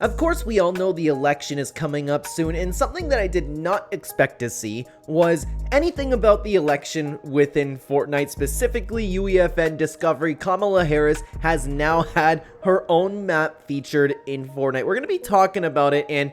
Of course, we all know the election is coming up soon, and something that I did not expect to see was anything about the election within Fortnite, specifically UEFN Discovery. Kamala Harris has now had her own map featured in Fortnite. We're going to be talking about it in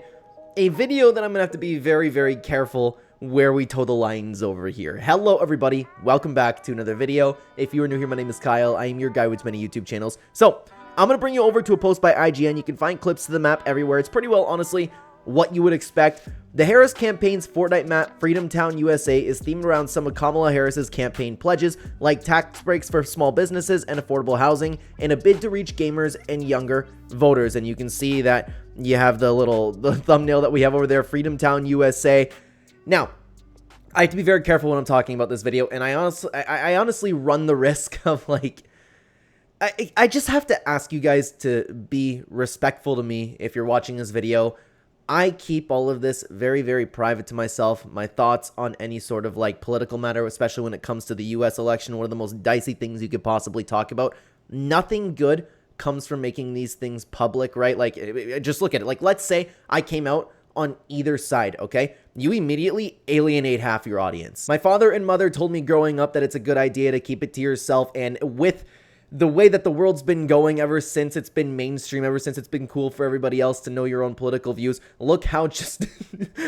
a video that I'm going to have to be very, very careful where we toe the lines over here. Hello everybody, welcome back to another video. If you are new here, my name is Kyle. I am your guy with many YouTube channels. So I'm going to bring you over to a post by IGN. You can find clips of the map everywhere. It's pretty well, honestly, what you would expect. The Harris campaign's Fortnite map, Freedom Town, USA, is themed around some of Kamala Harris's campaign pledges, like tax breaks for small businesses and affordable housing, in a bid to reach gamers and younger voters. And you can see that you have the thumbnail that we have over there, Freedom Town, USA. Now, I have to be very careful when I'm talking about this video, and I honestly run the risk of, like, I just have to ask you guys to be respectful to me if you're watching this video. I keep all of this very, very private to myself. My thoughts on any sort of, like, political matter, especially when it comes to the US election, one of the most dicey things you could possibly talk about. Nothing good comes from making these things public, right? Like, just look at it. Like, let's say I came out on either side, okay? You immediately alienate half your audience. My father and mother told me growing up that it's a good idea to keep it to yourself, and with the way that the world's been going ever since it's been mainstream, ever since it's been cool for everybody else to know your own political views, look how just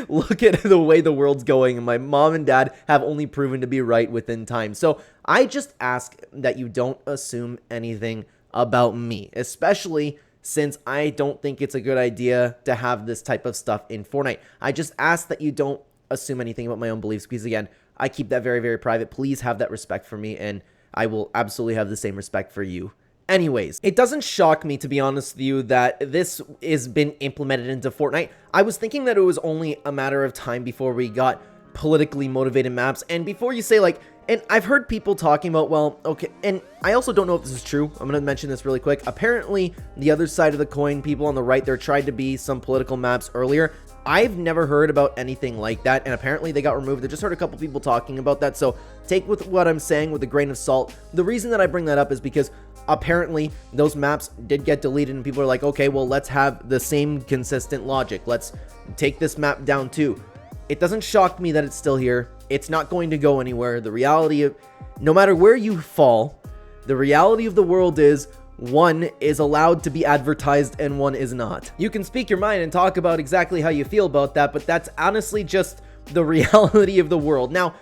look at the way the world's going, and my mom and dad have only proven to be right within time. So I just ask that you don't assume anything about me, especially since I don't think it's a good idea to have this type of stuff in Fortnite. I just ask that you don't assume anything about my own beliefs, because again, I keep that very, very private. Please have that respect for me, and I will absolutely have the same respect for you. Anyways, it doesn't shock me, to be honest with you, that this has been implemented into Fortnite. I was thinking that it was only a matter of time before we got politically motivated maps. And before you say, like, and I've heard people talking about, well, okay, and I also don't know if this is true. I'm going to mention this really quick. Apparently, the other side of the coin, people on the right, there tried to be some political maps earlier. I've never heard about anything like that, and apparently they got removed. I just heard a couple people talking about that, so take with what I'm saying with a grain of salt. The reason that I bring that up is because apparently those maps did get deleted, and people are like, okay, well, let's have the same consistent logic. Let's take this map down too. It doesn't shock me that it's still here. It's not going to go anywhere. The reality of, no matter where you fall, the reality of the world is, one is allowed to be advertised and one is not. You can speak your mind and talk about exactly how you feel about that, but that's honestly just the reality of the world. Now,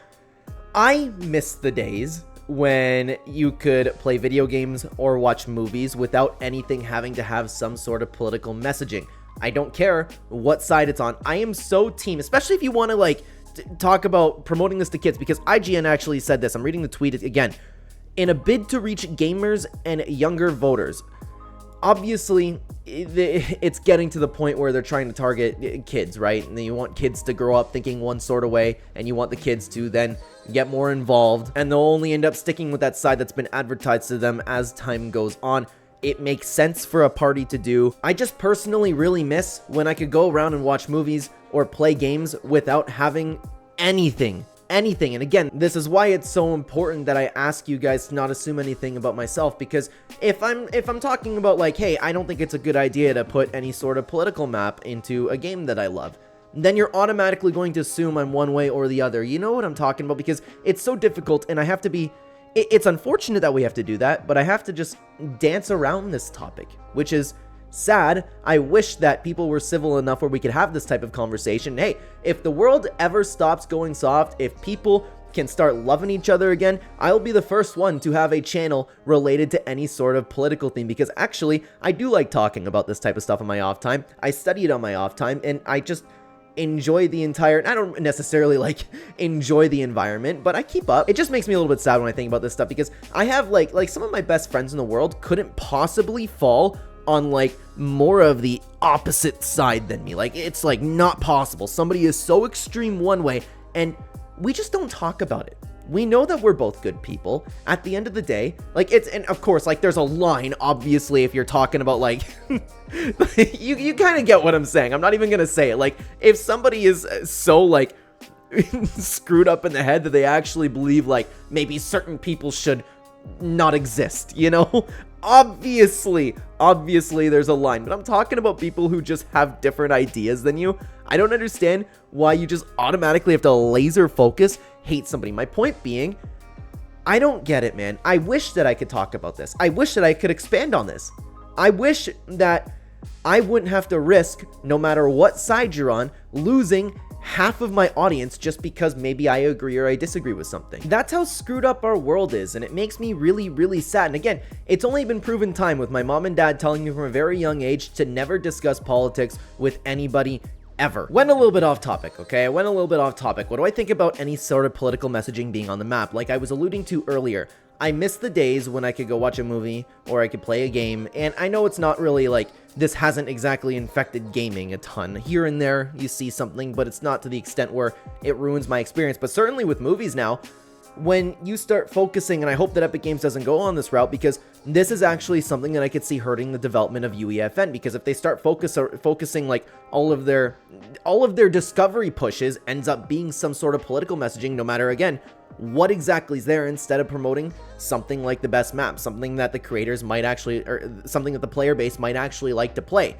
I miss the days when you could play video games or watch movies without anything having to have some sort of political messaging. I don't care what side it's on. I am so team, especially if you want to, like, talk about promoting this to kids, because IGN actually said this. I'm reading the tweet again. In a bid to reach gamers and younger voters. Obviously, it's getting to the point where they're trying to target kids, right? And you want kids to grow up thinking one sort of way, and you want the kids to then get more involved, and they'll only end up sticking with that side that's been advertised to them as time goes on. It makes sense for a party to do. I just personally really miss when I could go around and watch movies or play games without having anything. And again, this is why it's so important that I ask you guys to not assume anything about myself, because if I'm talking about, like, hey, I don't think it's a good idea to put any sort of political map into a game that I love, then you're automatically going to assume I'm one way or the other. You know what I'm talking about? Because it's so difficult, and I have to be, it's unfortunate that we have to do that, but I have to just dance around this topic, which is sad. I wish that people were civil enough where we could have this type of conversation. Hey, if the world ever stops going soft, if people can start loving each other again, I'll be the first one to have a channel related to any sort of political theme, because actually I do like talking about this type of stuff on my off time. I study it on my off time, and I just enjoy the entire, I don't necessarily like enjoy the environment, but I keep up. It just makes me a little bit sad when I think about this stuff, because I have like some of my best friends in the world couldn't possibly fall on, like, more of the opposite side than me. Like, it's, like, not possible. Somebody is so extreme one way, and we just don't talk about it. We know that we're both good people. At the end of the day, like, it's, and of course, like, there's a line, obviously, if you're talking about, like, you kind of get what I'm saying. I'm not even gonna say it. Like, if somebody is so, like, screwed up in the head that they actually believe, like, maybe certain people should not exist, you know? obviously there's a line, but I'm talking about people who just have different ideas than you. I don't understand why you just automatically have to laser focus hate somebody. My point being, I don't get it, man. I wish that I could talk about this. I wish that I could expand on this. I wish that I wouldn't have to risk, no matter what side you're on, losing half of my audience just because maybe I agree or I disagree with something. That's how screwed up our world is, and it makes me really, really sad. And again, it's only been proven time with my mom and dad telling me from a very young age to never discuss politics with anybody ever. Went a little bit off topic, okay? I went a little bit off topic. What do I think about any sort of political messaging being on the map? Like I was alluding to earlier, I miss the days when I could go watch a movie or I could play a game, and I know it's not really like, this hasn't exactly infected gaming a ton. Here and there, you see something, but it's not to the extent where it ruins my experience. But certainly with movies now, when you start focusing, and I hope that Epic Games doesn't go on this route, because this is actually something that I could see hurting the development of UEFN, because if they start focusing like all of their discovery pushes ends up being some sort of political messaging, no matter again what exactly is there, instead of promoting something like the best map, something that the creators might actually, or something that the player base might actually like to play.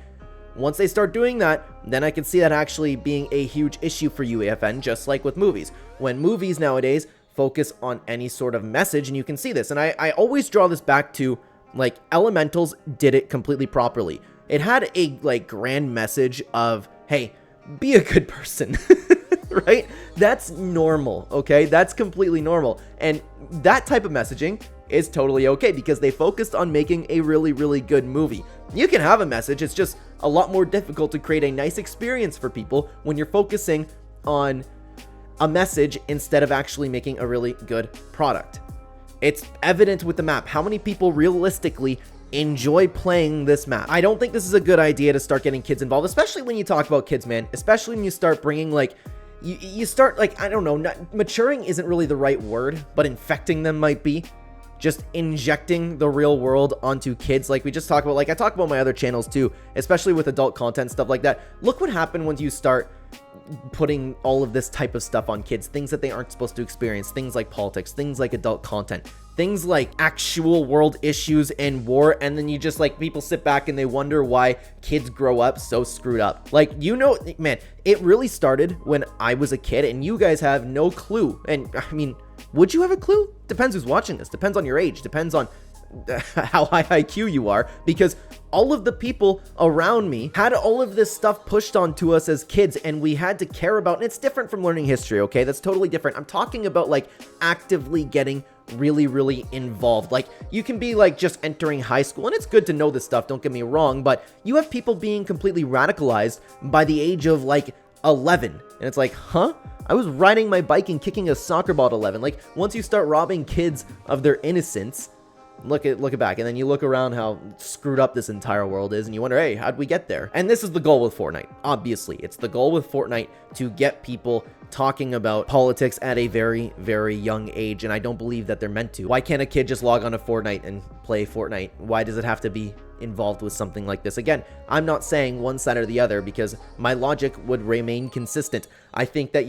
Once they start doing that, then I can see that actually being a huge issue for UEFN, just like with movies. When movies nowadays focus on any sort of message, and you can see this, and I always draw this back to, like, Elementals did it completely properly. It had a, like, grand message of, hey, be a good person, right? That's normal, okay? That's completely normal, and that type of messaging is totally okay, because they focused on making a really, really good movie. You can have a message, it's just a lot more difficult to create a nice experience for people when you're focusing on a message instead of actually making a really good product. It's evident with the map. How many people realistically enjoy playing this map? I don't think this is a good idea to start getting kids involved, especially when you talk about kids, man. Especially when you start bringing, like, you start, like, I don't know, maturing isn't really the right word, but infecting them might be. Just injecting the real world onto kids, like we just talked about, like I talk about my other channels too, especially with adult content, stuff like that. Look what happened when you start putting all of this type of stuff on kids, things that they aren't supposed to experience, things like politics, things like adult content, things like actual world issues and war, and then you just, like, people sit back and they wonder why kids grow up so screwed up. Like, you know, man, it really started when I was a kid, and you guys have no clue. And I mean, would you have a clue? Depends who's watching this, depends on your age, depends on how high IQ you are, because all of the people around me had all of this stuff pushed onto us as kids, and we had to care about, and it's different from learning history, okay? That's totally different. I'm talking about, like, actively getting really, really involved. Like, you can be, like, just entering high school, and it's good to know this stuff, don't get me wrong, but you have people being completely radicalized by the age of, like, 11, and it's like, huh? I was riding my bike and kicking a soccer ball at 11. Like, once you start robbing kids of their innocence, look it back, and then you look around how screwed up this entire world is, and you wonder, hey, how'd we get there? And this is the goal with Fortnite. Obviously, it's the goal with Fortnite to get people talking about politics at a very, very young age, and I don't believe that they're meant to. Why can't a kid just log on to Fortnite and play Fortnite? Why does it have to be involved with something like this? Again, I'm not saying one side or the other, because my logic would remain consistent. I think that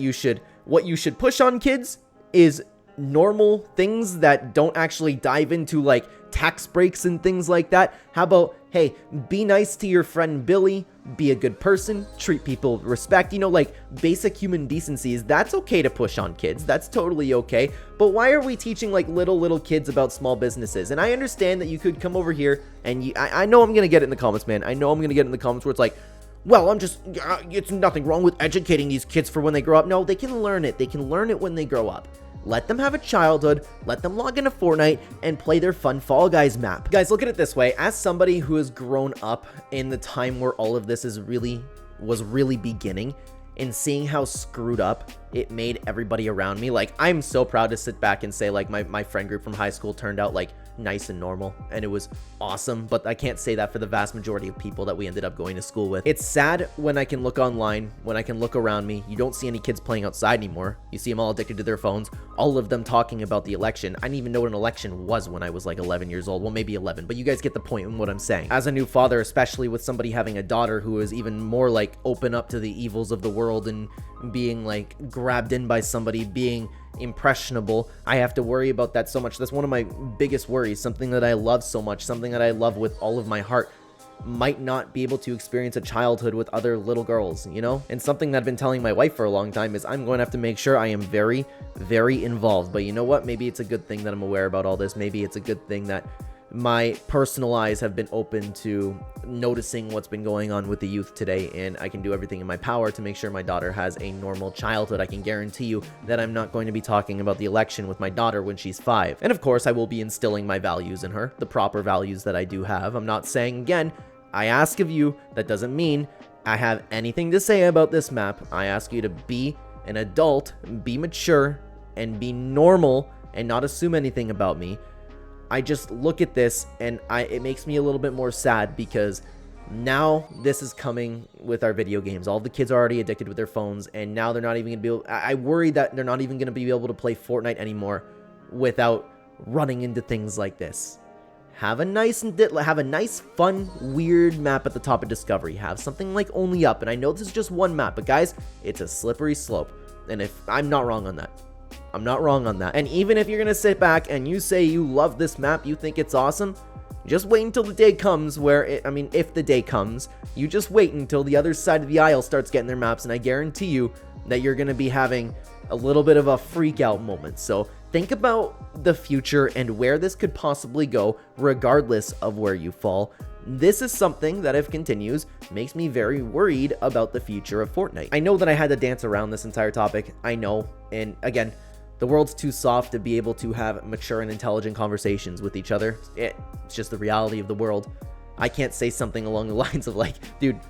what you should push on kids is normal things that don't actually dive into, like, tax breaks and things like that. How about, hey, be nice to your friend Billy, be a good person, treat people with respect, you know, like basic human decencies. That's okay to push on kids, that's totally okay. But why are we teaching, like, little kids about small businesses? And I understand that you could come over here and I know I'm gonna get it in the comments, man. I know I'm gonna get it in the comments where it's like, well, it's nothing wrong with educating these kids for when they grow up. No, they can learn it. They can learn it when they grow up. Let them have a childhood, let them log into Fortnite and play their fun Fall Guys map. Guys, look at it this way. As somebody who has grown up in the time where all of this was really beginning, and seeing how screwed up it made everybody around me, like, I'm so proud to sit back and say, like, my friend group from high school turned out, like, nice and normal, and it was awesome. But I can't say that for the vast majority of people that we ended up going to school with. It's sad when I can look online, when I can look around me, you don't see any kids playing outside anymore. You see them all addicted to their phones, all of them talking about the election. I didn't even know what an election was when I was like 11 years old. Well, maybe 11, but you guys get the point in what I'm saying. As a new father, especially with somebody having a daughter who is even more, like, open up to the evils of the world and being, like, grabbed in by somebody, being impressionable. I have to worry about that so much. That's one of my biggest worries. Something that I love so much, something that I love with all of my heart, might not be able to experience a childhood with other little girls, you know? And something that I've been telling my wife for a long time is I'm going to have to make sure I am very, very involved. But you know what? Maybe it's a good thing that I'm aware about all this. Maybe it's a good thing that my personal eyes have been open to noticing what's been going on with the youth today, and I can do everything in my power to make sure my daughter has a normal childhood. I can guarantee you that I'm not going to be talking about the election with my daughter when she's 5. And of course, I will be instilling my values in her, the proper values that I do have. I'm not saying, again, I ask of you, that doesn't mean I have anything to say about this map. I ask you to be an adult, be mature, and be normal, and not assume anything about me. I just look at this and it makes me a little bit more sad, because now this is coming with our video games. All the kids are already addicted with their phones, and now they're not even going to be able, I worry that they're not even going to be able to play Fortnite anymore without running into things like this. Have a nice, fun, weird map at the top of Discovery. Have something like Only Up, and I know this is just one map, but guys, it's a slippery slope, and if I'm not wrong on that. I'm not wrong on that. And even if you're gonna sit back and you say you love this map, you think it's awesome, just wait until the day comes where if the day comes, you just wait until the other side of the aisle starts getting their maps, and I guarantee you that you're gonna be having a little bit of a freak out moment. So think about the future and where this could possibly go, regardless of where you fall. This is something that, if continues, makes me very worried about the future of Fortnite. I know that I had to dance around this entire topic. I know. And again, the world's too soft to be able to have mature and intelligent conversations with each other. It's just the reality of the world. I can't say something along the lines of like, dude,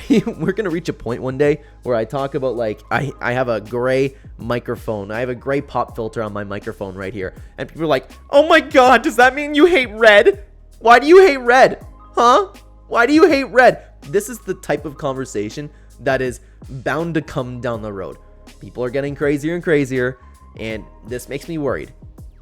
we're gonna reach a point one day where I talk about like, I have a gray microphone. I have a gray pop filter on my microphone right here. And people are like, oh my God, does that mean you hate red? Why do you hate red? Huh? Why do you hate red? This is the type of conversation that is bound to come down the road. People are getting crazier and crazier, and this makes me worried.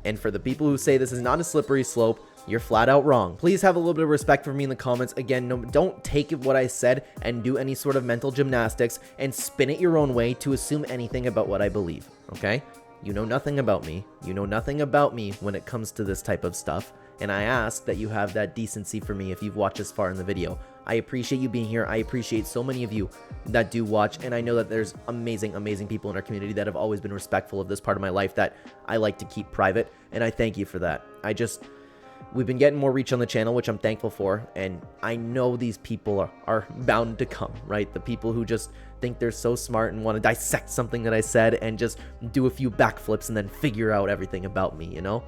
And for the people who say this is not a slippery slope, you're flat out wrong. Please have a little bit of respect for me in the comments. Again, don't take what I said and do any sort of mental gymnastics and spin it your own way to assume anything about what I believe, okay? You know nothing about me. You know nothing about me when it comes to this type of stuff. And I ask that you have that decency for me if you've watched this far in the video. I appreciate you being here. I appreciate so many of you that do watch, and I know that there's amazing, amazing people in our community that have always been respectful of this part of my life that I like to keep private, and I thank you for that. We've been getting more reach on the channel, which I'm thankful for, and I know these people are bound to come, right? The people who just think they're so smart and want to dissect something that I said and just do a few backflips and then figure out everything about me, you know?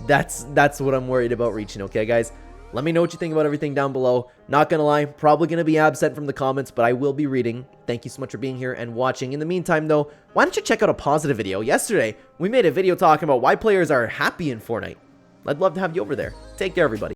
That's what I'm worried about reaching, okay, guys? Let me know what you think about everything down below. Not gonna lie, probably gonna be absent from the comments, but I will be reading. Thank you so much for being here and watching. In the meantime, though, why don't you check out a positive video? Yesterday, we made a video talking about why players are happy in Fortnite. I'd love to have you over there. Take care, everybody.